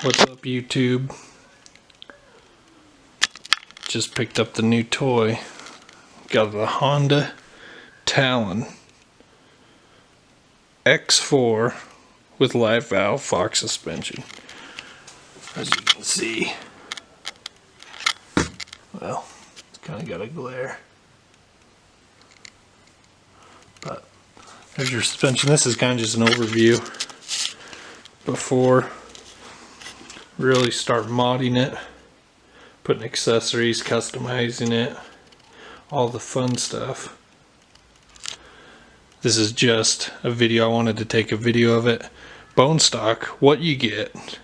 What's up, YouTube? Just picked up the new toy. Got the Honda Talon X4 with live valve Fox suspension. As you can see, well, it's kind of got a glare, but there's your suspension. This is kind of just an overview before really start modding it, putting accessories, customizing it, all the fun stuff. This is just a video. I wanted to take a video of it. Bone stock, what you get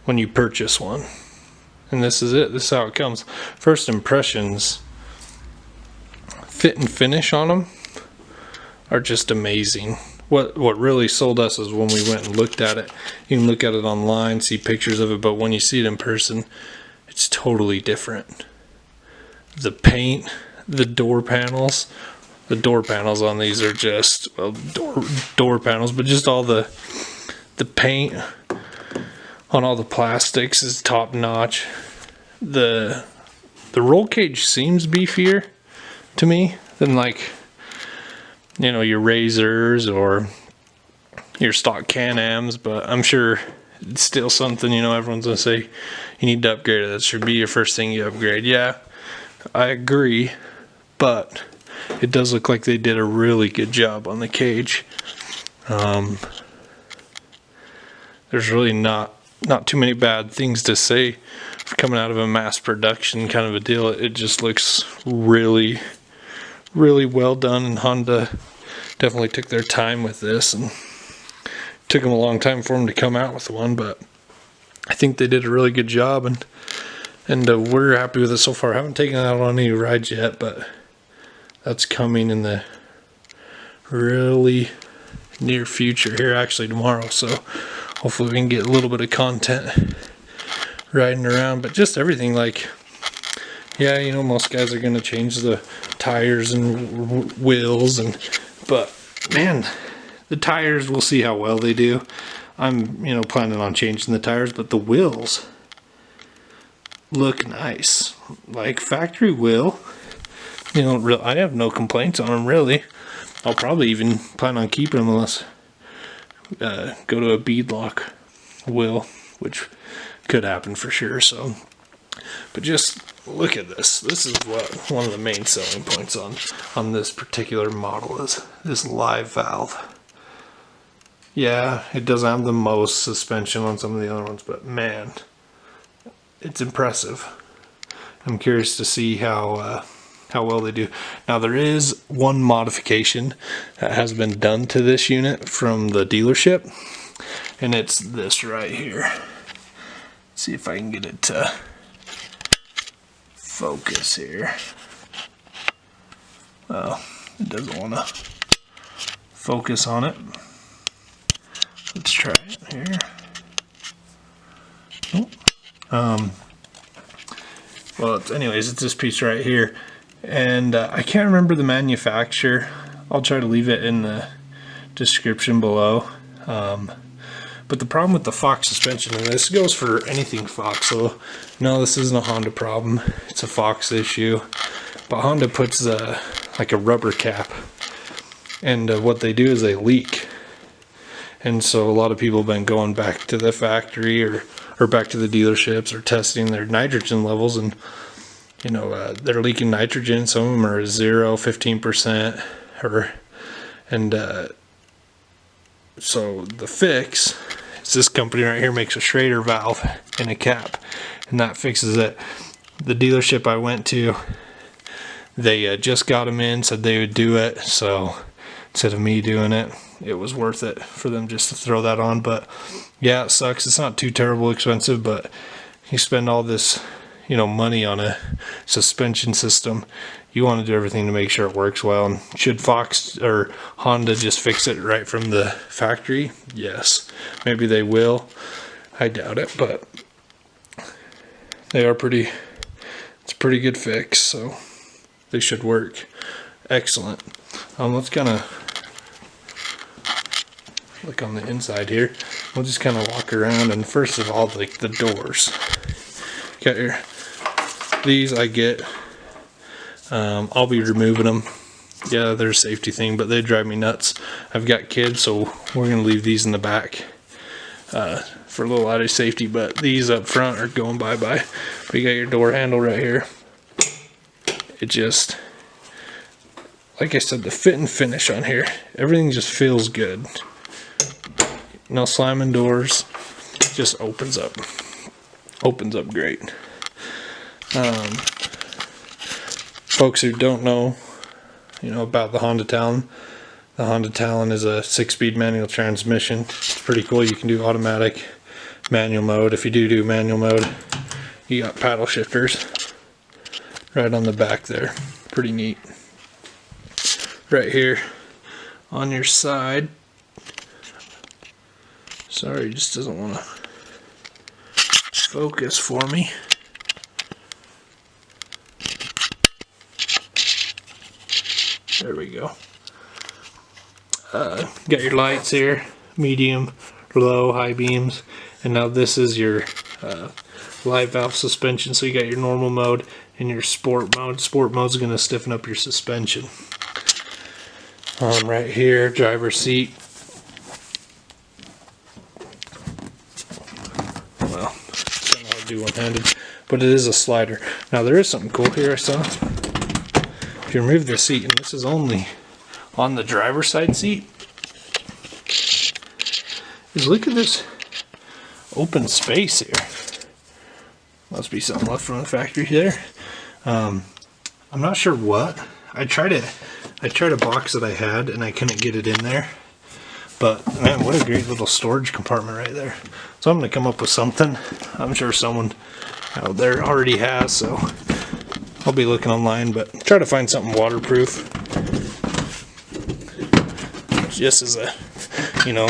when you purchase one. And this is it. This is how it comes. First impressions, fit and finish on them are just amazing. What really sold us is when we went and looked at it. You can look at it online, see pictures of it, but when you see it in person, it's totally different. The paint, the door panels on these are just, well, door panels, but just all the paint on all the plastics is top notch. The roll cage seems beefier to me than, like, you know, your Razors or your stock Can-Ams, but I'm sure it's still something, you know, everyone's gonna say you need to upgrade it. That should be your first thing you upgrade. Yeah, I agree, but it does look like they did a really good job on the cage. There's really not too many bad things to say for coming out of a mass production kind of a deal. It just looks really well done, and Honda definitely took their time with this, and took them a long time for them to come out with one, but I think they did a really good job, and we're happy with it so far. I haven't taken it out on any rides yet, but that's coming in the really near future here, actually tomorrow, so hopefully we can get a little bit of content riding around. But just everything, like, yeah, you know, most guys are going to change the tires and wheels, but man, the tires, we'll see how well they do. I'm, you know, planning on changing the tires, but the wheels look nice, like factory wheel. You know, I have no complaints on them, really. I'll probably even plan on keeping them unless go to a beadlock wheel, which could happen for sure. So, but just look at this. This is what one of the main selling points on this particular model is, this live valve. Yeah, it doesn't have the most suspension on some of the other ones, but man, it's impressive. I'm curious to see how well they do. Now, there is one modification that has been done to this unit from the dealership, and it's this right here. Let's see if I can get it to focus here. Oh, it doesn't want to focus on it. Let's try it here. Oh. Well, anyways, it's this piece right here, and I can't remember the manufacturer. I'll try to leave it in the description below. But the problem with the Fox suspension, and this goes for anything Fox, so no, this isn't a Honda problem, it's a Fox issue. But Honda puts like a rubber cap, and what they do is they leak. And so a lot of people have been going back to the factory or back to the dealerships or testing their nitrogen levels, and you know, they're leaking nitrogen. Some of them are 0, 15%, so the fix is this company right here makes a Schrader valve in a cap, and that fixes it. The dealership I went to, they just got them in, said they would do it, so instead of me doing it, it was worth it for them just to throw that on. But yeah, it sucks. It's not too terrible expensive, but you spend all this, you know, money on a suspension system, you want to do everything to make sure it works well. And should Fox or Honda just fix it right from the factory? Yes, maybe they will. I doubt it, but they are it's a pretty good fix, so they should work excellent. Let's kind of look on the inside here. we'll just kind of walk around. And first of all, like the doors. Got your, these I get, I'll be removing them. Yeah, they're a safety thing, but they drive me nuts. I've got kids, so we're gonna leave these in the back for a little added safety, but these up front are going bye-bye. But you got your door handle right here. It just, like I said, the fit and finish on here, everything just feels good. No slamming doors, just opens up great. Folks who don't know, about the Honda Talon. The Honda Talon is a 6-speed manual transmission. It's pretty cool. You can do automatic, manual mode. If you do manual mode, you got paddle shifters right on the back there. Pretty neat. Right here on your side. Sorry, it just doesn't want to focus for me. There we go. Got your lights here, medium, low, high beams, and now this is your live valve suspension. So you got your normal mode and your sport mode. Sport mode is going to stiffen up your suspension. Right here, driver's seat. Well, I don't know how to do one-handed, but it is a slider. Now there is something cool here I saw. If you remove the seat, and this is only on the driver's side seat, is look at this open space here. Must be something left from the factory there. I'm not sure what. I tried a box that I had and I couldn't get it in there. But man, what a great little storage compartment right there. So I'm gonna come up with something. I'm sure someone out there already has, so I'll be looking online, but try to find something waterproof. Just as a,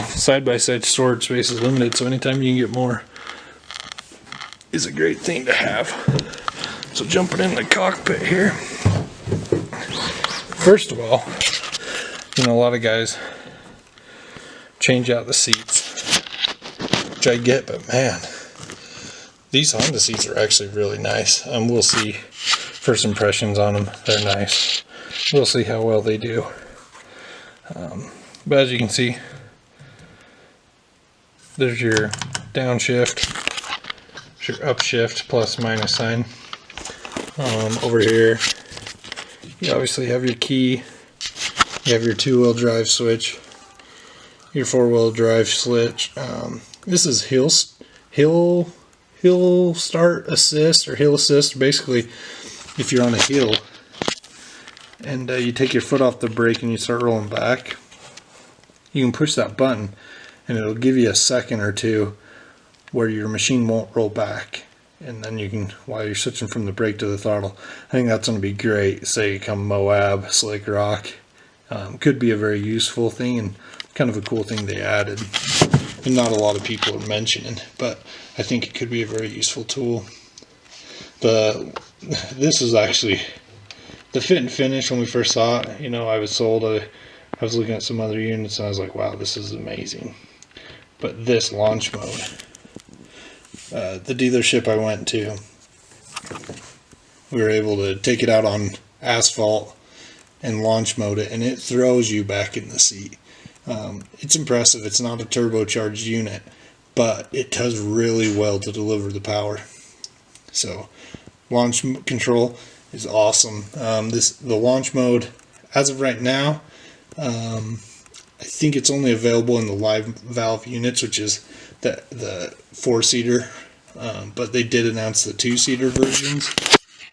side-by-side storage space is limited, so anytime you can get more is a great thing to have. So jumping in the cockpit here. First of all, a lot of guys change out the seats, which I get, but man, these Honda seats are actually really nice. We'll see first impressions on them. They're nice. We'll see how well they do. But as you can see, there's your downshift, your upshift, plus minus sign. Over here, you obviously have your key. You have your 2-wheel drive switch, your 4-wheel drive switch. This is hill start assist or hill assist. Basically, if you're on a hill and you take your foot off the brake and you start rolling back, you can push that button and it'll give you a second or two where your machine won't roll back, and then you can, while you're switching from the brake to the throttle. I think that's going to be great. Say come Moab, Slick Rock, could be a very useful thing and kind of a cool thing they added, and not a lot of people are mentioning, but I think it could be a very useful tool. This is actually the fit and finish. When we first saw it, I was sold. I was looking at some other units and I was like, wow, this is amazing. But this launch mode, the dealership I went to, we were able to take it out on asphalt and launch mode it, and it throws you back in the seat. It's impressive. It's not a turbocharged unit, but it does really well to deliver the power. So launch control is awesome. The launch mode, as of right now, I think it's only available in the live valve units, which is the 4-seater, but they did announce the 2-seater versions,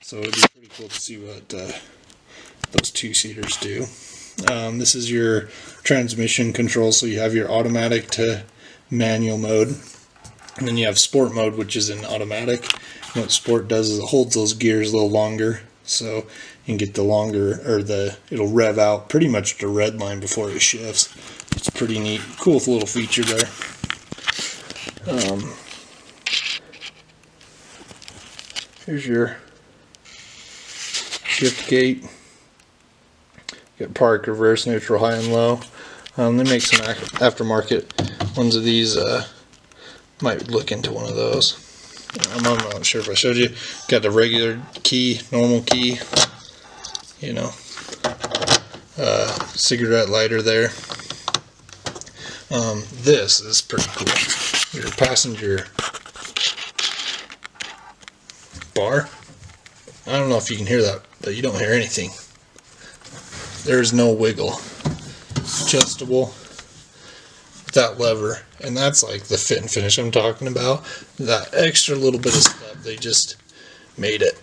so it'd be pretty cool to see what those 2-seaters do. This is your transmission control, so you have your automatic to manual mode, and then you have sport mode, which is in automatic. And what sport does is it holds those gears a little longer, so you can get the longer, or it'll rev out pretty much the red line before it shifts. It's pretty neat, cool little feature there. Here's your shift gate. You got park, reverse, neutral, high and low. They make some aftermarket ones of these Might look into one of those. I'm not sure if I showed you. Got the regular key, normal key, you know, cigarette lighter there. This is pretty cool. Your passenger bar. I don't know if you can hear that, but you don't hear anything. There's no wiggle. It's adjustable with that lever, and that's like the fit and finish I'm talking about. That extra little bit of step, they just made it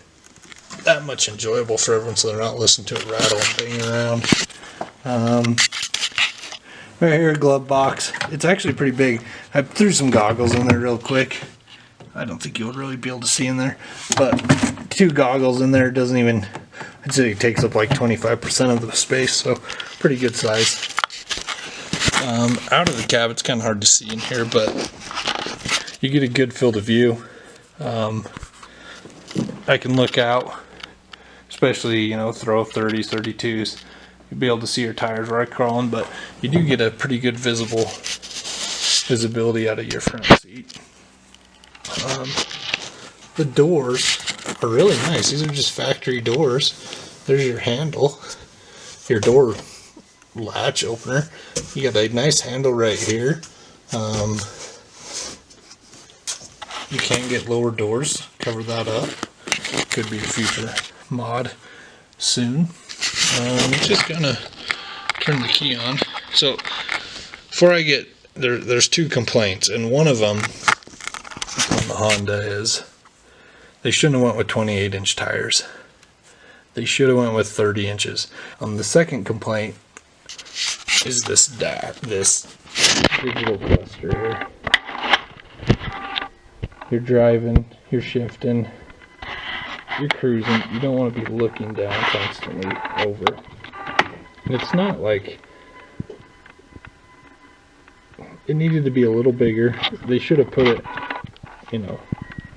that much enjoyable for everyone, so they're not listening to it rattle and bang around. Right here, glove box. It's actually pretty big. I threw some goggles in there real quick. I don't think you'll really be able to see in there, but 2 goggles in there doesn't even, I'd say it takes up like 25% of the space, so pretty good size. Out of the cab, it's kind of hard to see in here, but you get a good field of view. I can look out, especially, you know, throw 30s, 32s. You'll be able to see your tires right crawling, but you do get a pretty good visibility out of your front seat. The doors are really nice. These are just factory doors. There's your handle, your door latch opener. You got a nice handle right here. You can get lower doors. Cover that up. Could be a future mod soon. Just gonna turn the key on. So before I get there's 2 complaints, and one of them on the Honda is they shouldn't have went with 28-inch tires. They should have went with 30 inches. The second complaint is this digital cluster here. You're driving, you're shifting, you're cruising. You don't want to be looking down constantly over. And it's not like it needed to be a little bigger. They should have put it, you know,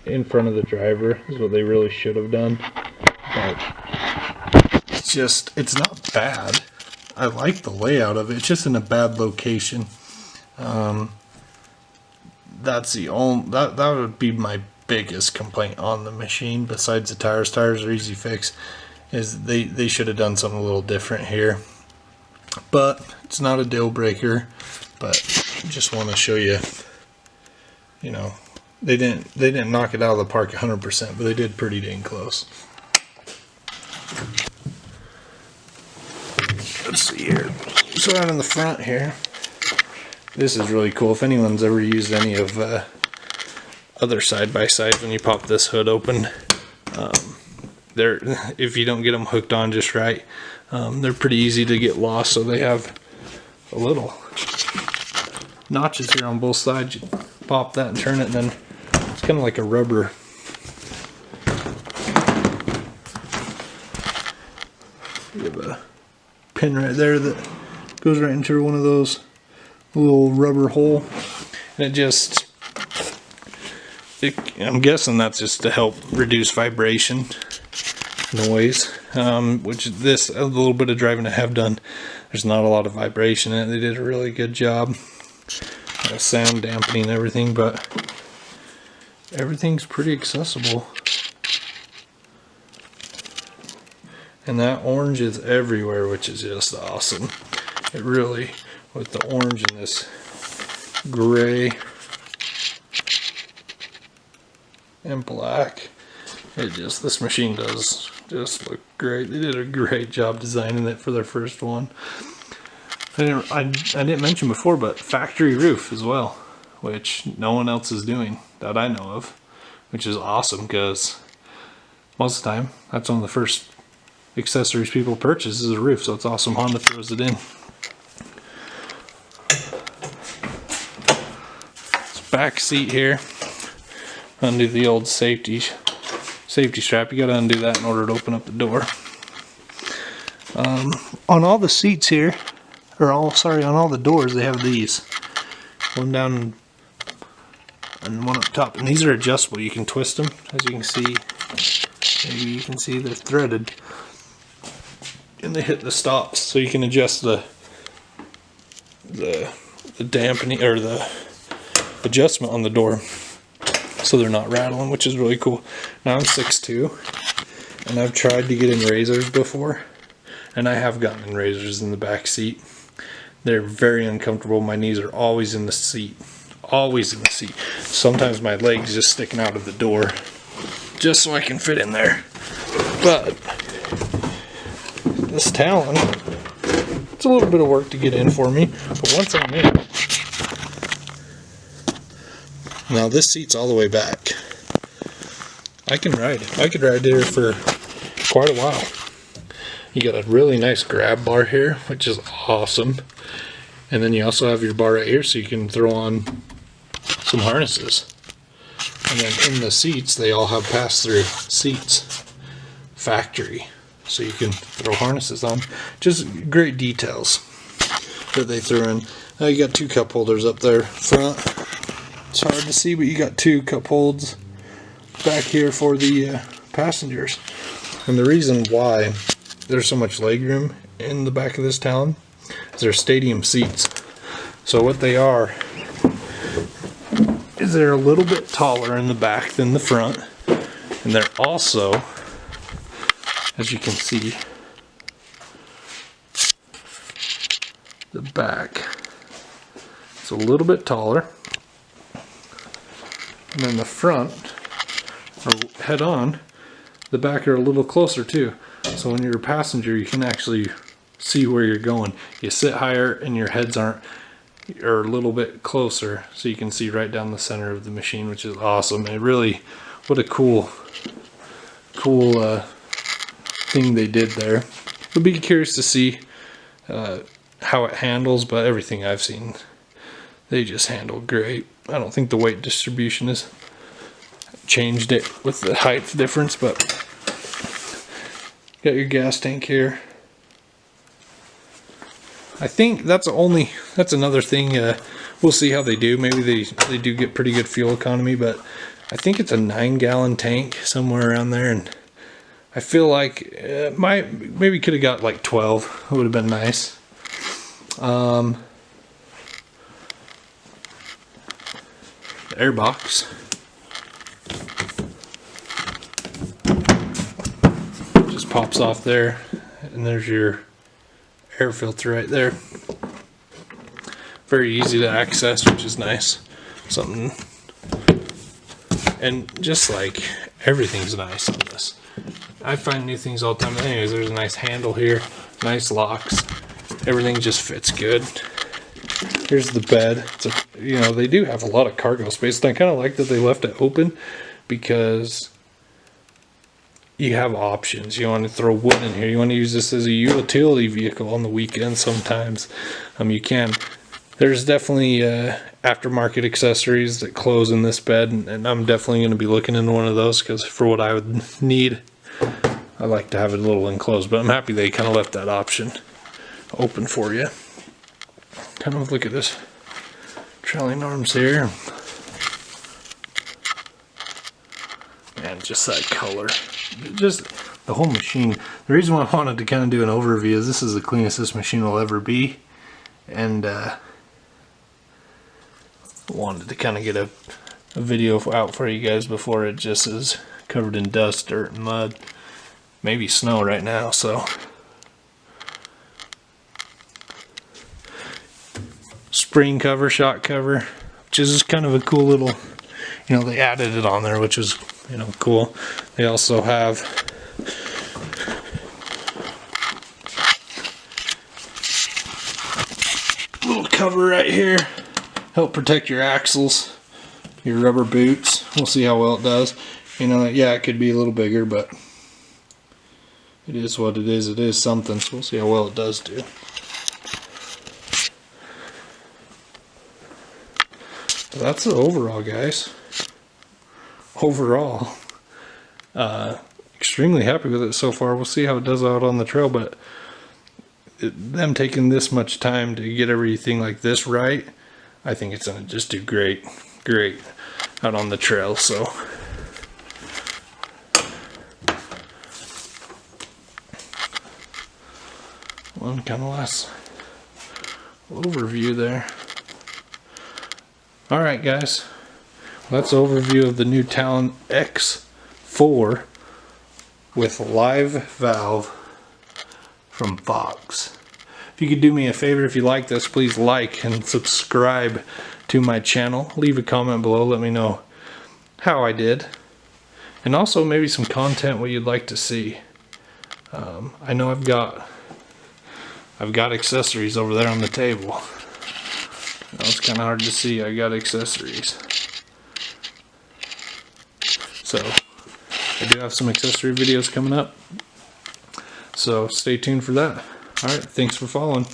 in front of the driver is what they really should have done. But it's not bad. I like the layout of it. It's just in a bad location. That's the only, that would be my biggest complaint on the machine, besides the tires. Tires are easy fix. Is they should have done something a little different here. But it's not a deal breaker. But just want to show you, you know, they didn't knock it out of the park 100%, but they did pretty dang close. Let's see here. So out in the front here, this is really cool. If anyone's ever used any of other side-by-sides, when you pop this hood open, if you don't get them hooked on just right, they're pretty easy to get lost. So they have a little notches here on both sides. You pop that and turn it, and then it's kind of like a rubber. You have a pin right there that goes right into one of those little rubber hole, and I'm guessing that's just to help reduce vibration, noise, which this, a little bit of driving I have done, there's not a lot of vibration in it. They did a really good job, sound dampening and everything, but everything's pretty accessible. And that orange is everywhere, which is just awesome. It really, with the orange and this gray and black, this machine does just look great. They did a great job designing it for their first one. I didn't mention before, but factory roof as well, which no one else is doing that I know of, which is awesome, because most of the time that's one of the first accessories people purchase is a roof, so it's awesome Honda throws it in. This back seat here, undo the old safety strap. You gotta undo that in order to open up the door. On all the seats here, on all the doors, they have these. One down and one up top, and these are adjustable. You can twist them, as you can see. Maybe you can see they're threaded, and they hit the stops, so you can adjust the dampening or the adjustment on the door so they're not rattling, which is really cool. Now I'm 6'2", and I've tried to get in razors before, and I have gotten in razors in the back seat. They're very uncomfortable. My knees are always in the seat. Always in the seat. Sometimes my legs just sticking out of the door just so I can fit in there. But this Talon, it's a little bit of work to get in for me, but once I'm in, now this seat's all the way back. I can ride it. I could ride here for quite a while. You got a really nice grab bar here, which is awesome. And then you also have your bar right here so you can throw on some harnesses. And then in the seats, they all have pass-through seats. Factory. So you can throw harnesses on. Just great details that they threw in. Now you got 2 cup holders up there front. It's hard to see, but you got 2 cup holds back here for the passengers. And the reason why there's so much leg room in the back of this Talon is they're stadium seats. So what they are is they're a little bit taller in the back than the front, and they're also, as you can see, the back is a little bit taller, and then the front, or head on, the back are a little closer too. So when you're a passenger, you can actually see where you're going. You sit higher and your heads are a little bit closer, so you can see right down the center of the machine, which is awesome. And really, what a cool thing they did there. I'll be curious to see how it handles, but everything I've seen, they just handle great. I don't think the weight distribution has changed it with the height difference, but got your gas tank here. I think that's another thing. We'll see how they do. Maybe they do get pretty good fuel economy, but I think it's a 9-gallon tank, somewhere around there, and I feel like maybe could have got like 12. It would have been nice. The airbox. Just pops off there, and there's your air filter right there. Very easy to access, which is nice. Something, and just like everything's nice on this. I find new things all the time. Anyways, there's a nice handle here, nice locks. Everything just fits good. Here's the bed. They do have a lot of cargo space, and I kind of like that they left it open because you have options. You want to throw wood in here. You want to use this as a utility vehicle on the weekend sometimes. You can. There's definitely aftermarket accessories that close in this bed, and I'm definitely going to be looking into one of those because for what I would need, I like to have it a little enclosed, but I'm happy they kind of left that option open for you. Kind of look at this trailing arms here. And just that color. Just the whole machine. The reason why I wanted to kind of do an overview is this is the cleanest this machine will ever be, and wanted to kind of get a video out for you guys before it just is covered in dust, dirt, and mud, maybe snow right now. So spring cover, shock cover, which is just kind of a cool little, they added it on there, which was cool. They also have a little cover right here, help protect your axles, your rubber boots. We'll see how well it does. Yeah, it could be a little bigger, but it is what it is. It is something, so we'll see how well it does do. But that's the overall, guys. Overall, extremely happy with it so far. We'll see how it does out on the trail, but them taking this much time to get everything like this right, I think it's gonna just do great out on the trail. So one kind of last overview there. Alright guys, that's an overview of the new Talon X4 with live valve from Fox. If you could do me a favor, if you like this, please like and subscribe to my channel. Leave a comment below, let me know how I did. And also maybe some content what you'd like to see. I know I've got accessories over there on the table. It's kind of hard to see. I got accessories. So I do have some accessory videos coming up. So stay tuned for that. Alright, thanks for following.